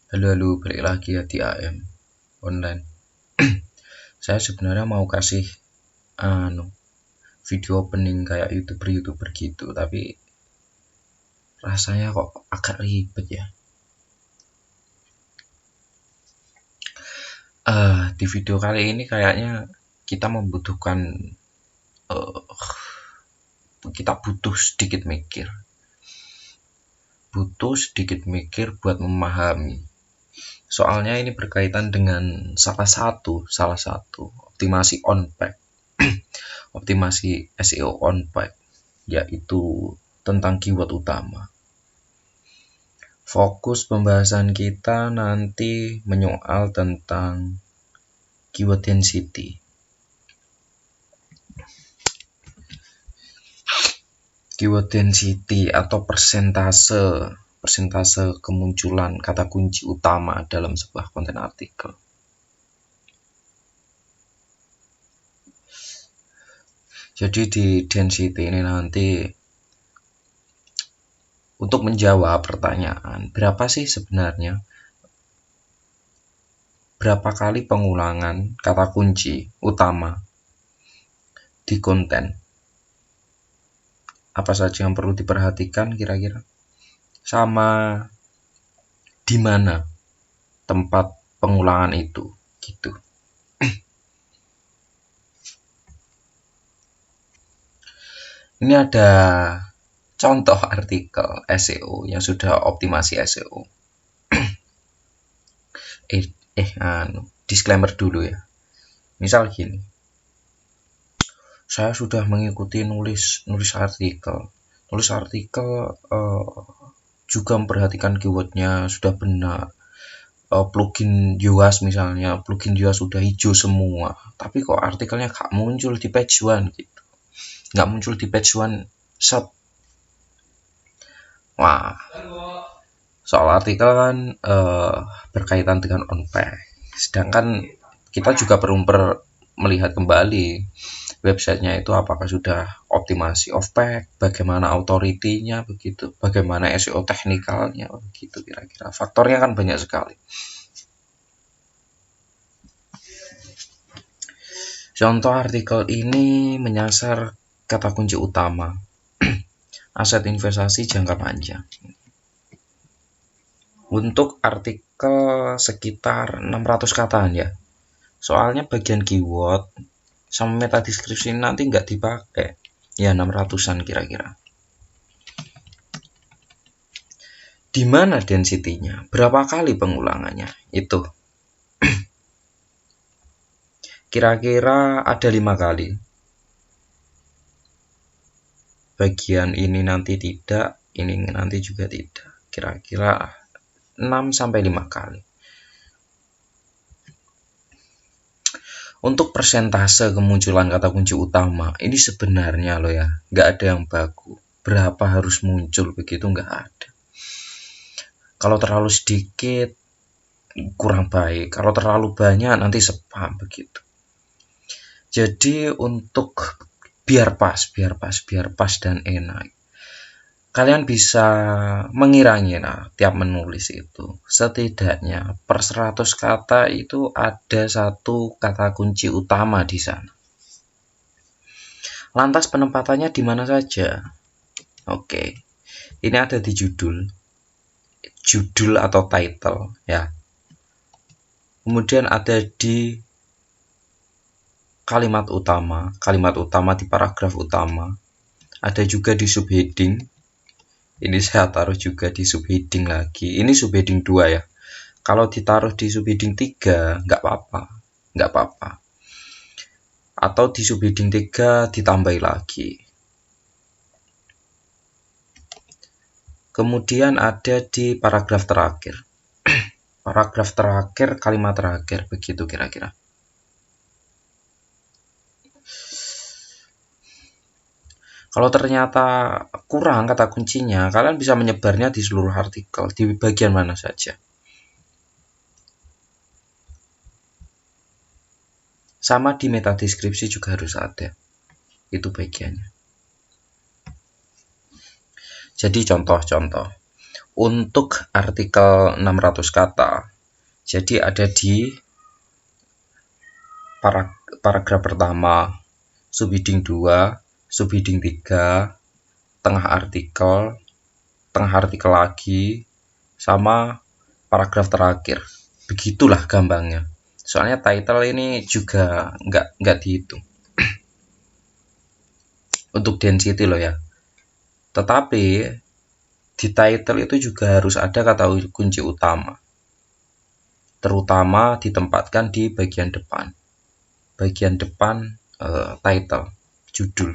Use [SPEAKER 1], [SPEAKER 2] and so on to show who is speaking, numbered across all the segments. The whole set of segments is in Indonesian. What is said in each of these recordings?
[SPEAKER 1] Halo, balik lagi ya di AM online. Saya sebenarnya mau kasih video opening kayak YouTuber gitu, tapi rasanya kok agak ribet ya. Di video kali ini kayaknya kita membutuhkan kita butuh sedikit mikir buat memahami. Soalnya ini berkaitan dengan salah satu optimasi on-page optimasi SEO on-page, yaitu tentang keyword utama. Fokus pembahasan kita nanti menyoal tentang keyword density. Keyword density atau persentase kemunculan kata kunci utama dalam sebuah konten artikel. Jadi di density ini nanti untuk menjawab pertanyaan, berapa kali pengulangan kata kunci utama di konten? Apa saja yang perlu diperhatikan kira-kira? Sama di mana tempat pengulangan itu, gitu. Ini ada contoh artikel SEO yang sudah optimasi SEO. Disclaimer dulu ya. Misal gini. Saya sudah mengikuti nulis artikel. Nulis artikel juga memperhatikan keywordnya sudah benar. Plugin Yoast misalnya, plugin Yoast sudah hijau semua. Tapi kok artikelnya gak muncul di page 1 gitu. Gak muncul di page 1 shop. Wah, soal artikel kan berkaitan dengan on-page. Sedangkan kita juga perlu melihat kembali websitenya itu apakah sudah optimasi off-page, bagaimana authority-nya begitu, bagaimana SEO teknikalnya begitu kira-kira. Faktornya kan banyak sekali. Contoh artikel ini menyasar kata kunci utama aset investasi jangka panjang. Untuk artikel sekitar 600 kataan ya. Soalnya bagian keyword sama meta deskripsi nanti nggak dipakai. Ya 600-an kira-kira. Di mana density-nya? Berapa kali pengulangannya? Itu. Kira-kira ada 5 kali. Bagian ini nanti tidak, ini nanti juga tidak. Kira-kira 6-5 kali. Untuk persentase kemunculan kata kunci utama, ini sebenarnya loh ya, nggak ada yang baku. Berapa harus muncul begitu nggak ada. Kalau terlalu sedikit, kurang baik. Kalau terlalu banyak, nanti spam begitu. Jadi untuk biar pas dan enak, kalian bisa mengirangi tiap menulis itu setidaknya per 100 kata itu ada satu kata kunci utama di sana. Lantas penempatannya di mana saja? Oke. Ini ada di judul atau title ya. Kemudian ada di kalimat utama di paragraf utama. Ada juga di subheading. Ini saya taruh juga di subheading lagi. Ini subheading 2 ya. Kalau ditaruh di subheading 3 nggak apa-apa. Atau di subheading 3 ditambahi lagi. Kemudian ada di paragraf terakhir. Paragraf terakhir, kalimat terakhir, begitu kira-kira. Kalau ternyata kurang kata kuncinya, kalian bisa menyebarnya di seluruh artikel, di bagian mana saja. Sama di meta deskripsi juga harus ada. Itu bagiannya. Jadi contoh-contoh. untuk artikel 600 kata. Jadi ada di paragraf pertama, subheading 2, subheading 3, tengah artikel lagi, sama paragraf terakhir. Begitulah gampangnya. Soalnya title ini juga nggak dihitung untuk density loh ya. Tetapi di title itu juga harus ada kata kunci utama, terutama ditempatkan di bagian depan title, judul.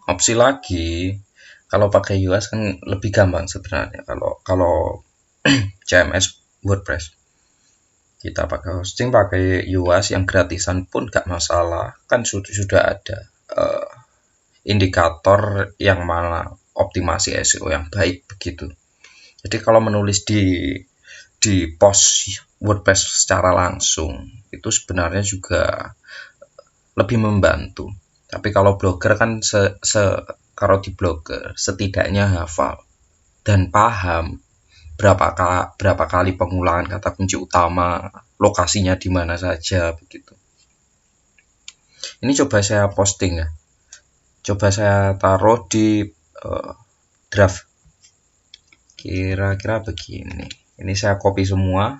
[SPEAKER 1] Opsi lagi, kalau pakai UAS kan lebih gampang sebenarnya. Kalau CMS WordPress, kita pakai hosting, pakai UAS yang gratisan pun gak masalah, kan sudah ada indikator yang mana optimasi SEO yang baik begitu. Jadi kalau menulis di post WordPress secara langsung itu sebenarnya juga lebih membantu. Tapi kalau blogger kan kalau di blogger setidaknya hafal dan paham berapa kali pengulangan kata kunci utama, lokasinya di mana saja begitu. Ini coba saya posting ya. Coba saya taruh di draft. Kira-kira begini. Ini saya copy semua.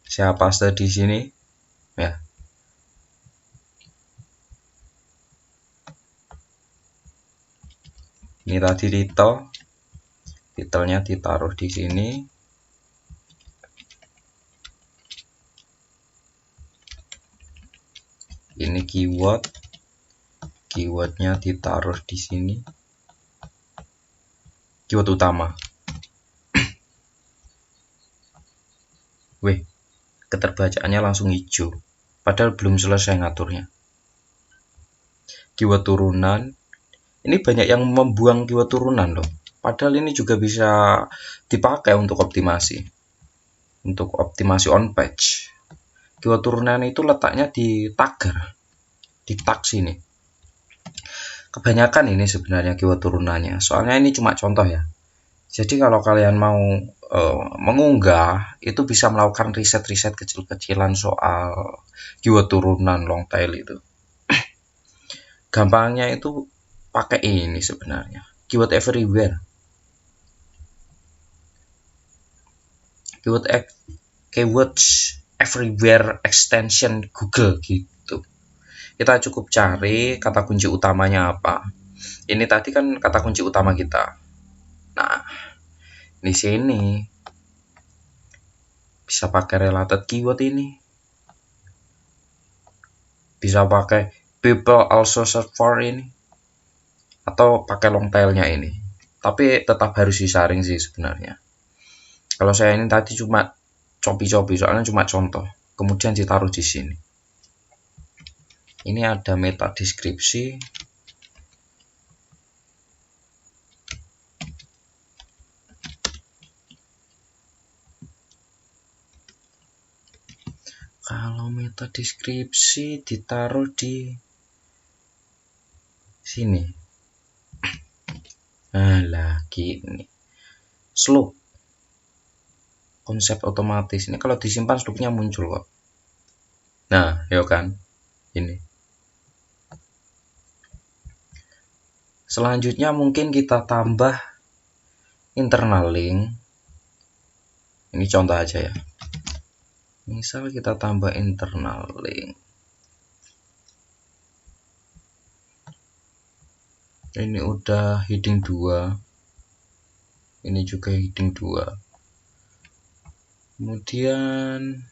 [SPEAKER 1] Saya paste di sini ya. Ini tadi titelnya ditaruh di sini. Ini keywordnya ditaruh di sini. Keyword utama. Weh, keterbacaannya langsung hijau. Padahal belum selesai ngaturnya. Keyword turunan. Ini banyak yang membuang keyword turunan loh. Padahal ini juga bisa dipakai untuk optimasi. Untuk optimasi on page. Keyword turunan itu letaknya di tagar. Di tag sini. Kebanyakan ini sebenarnya keyword turunannya. Soalnya ini cuma contoh ya. Jadi kalau kalian mau mengunggah, itu bisa melakukan riset-riset kecil-kecilan soal keyword turunan long tail itu. Gampangnya itu pakai ini sebenarnya. Keyword everywhere. Keywords everywhere extension Google gitu. Kita cukup cari kata kunci utamanya apa. Ini tadi kan kata kunci utama kita. Nah, di sini bisa pakai related keyword ini. Bisa pakai people also search for ini. Atau pakai long tailnya ini. Tapi tetap harus disaring sih sebenarnya. Kalau saya ini tadi cuma copi-copi, soalnya cuma contoh. Kemudian ditaruh di sini. Ini ada meta deskripsi. Kalau meta deskripsi ditaruh di sini. Nah, lagi ini. Slope. Konsep otomatis. Ini kalau disimpan slope-nya muncul kok. Nah, ya kan. Ini. Selanjutnya mungkin kita tambah internal link. Ini contoh aja ya. Misal kita tambah internal link. Ini udah heading 2. Ini juga heading 2. Kemudian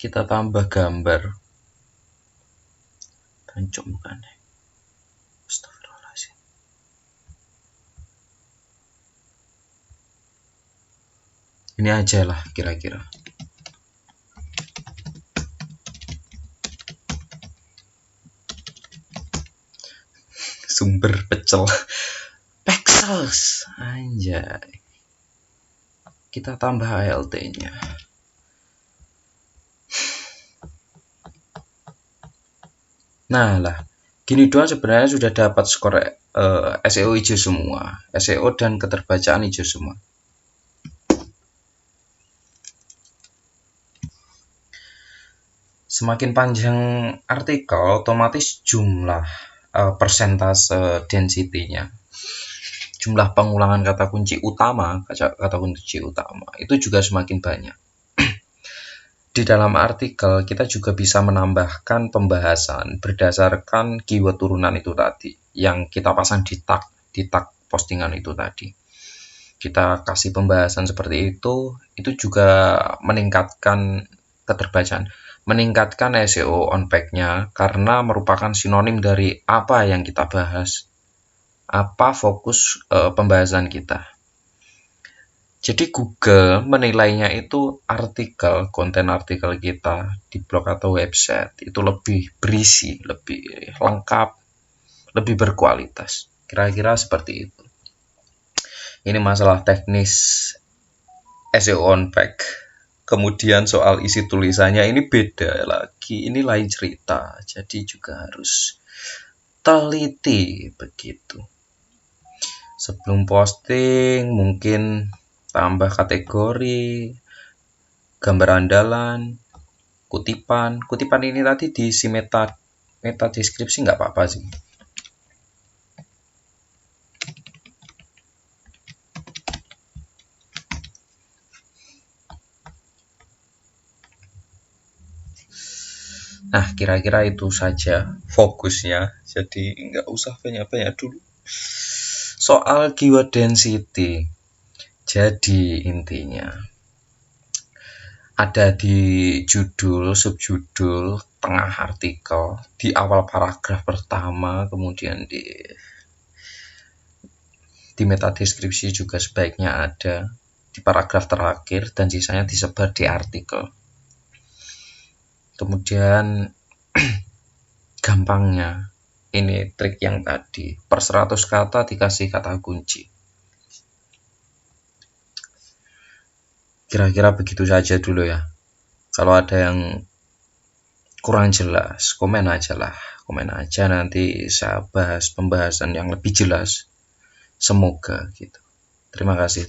[SPEAKER 1] kita tambah gambar. Tancuk bukan. Astagfirullahaladzim. Ini aja lah kira-kira. Sumber pecel. Pexels. Anjay. Kita tambah ALT-nya. Nah lah, gini doang sebenarnya sudah dapat skor SEO hijau semua, SEO dan keterbacaan hijau semua. Semakin panjang artikel, otomatis jumlah persentase density-nya, jumlah pengulangan kata kunci utama itu juga semakin banyak. Di dalam artikel kita juga bisa menambahkan pembahasan berdasarkan keyword turunan itu tadi yang kita pasang di tag postingan itu tadi. Kita kasih pembahasan seperti itu juga meningkatkan keterbacaan, meningkatkan SEO on page-nya karena merupakan sinonim dari apa yang kita bahas, apa fokus pembahasan kita. Jadi Google menilainya itu konten artikel kita di blog atau website itu lebih berisi, lebih lengkap, lebih berkualitas. Kira-kira seperti itu. Ini masalah teknis SEO on page. Kemudian soal isi tulisannya ini beda lagi, ini lain cerita. Jadi juga harus teliti begitu. Sebelum posting mungkin tambah kategori, gambar andalan, kutipan. Kutipan ini tadi diisi meta deskripsi nggak apa-apa sih. Nah, kira-kira itu saja fokusnya. Jadi nggak usah banyak-banyak dulu. Soal keyword density. Jadi intinya ada di judul, subjudul, tengah artikel, di awal paragraf pertama, kemudian di meta deskripsi juga sebaiknya ada di paragraf terakhir dan sisanya disebar di artikel. Kemudian gampangnya ini trik yang tadi, per 100 kata dikasih kata kunci. Kira-kira begitu saja dulu ya. Kalau ada yang kurang jelas, komen aja nanti saya bahas pembahasan yang lebih jelas. Semoga gitu. Terima kasih.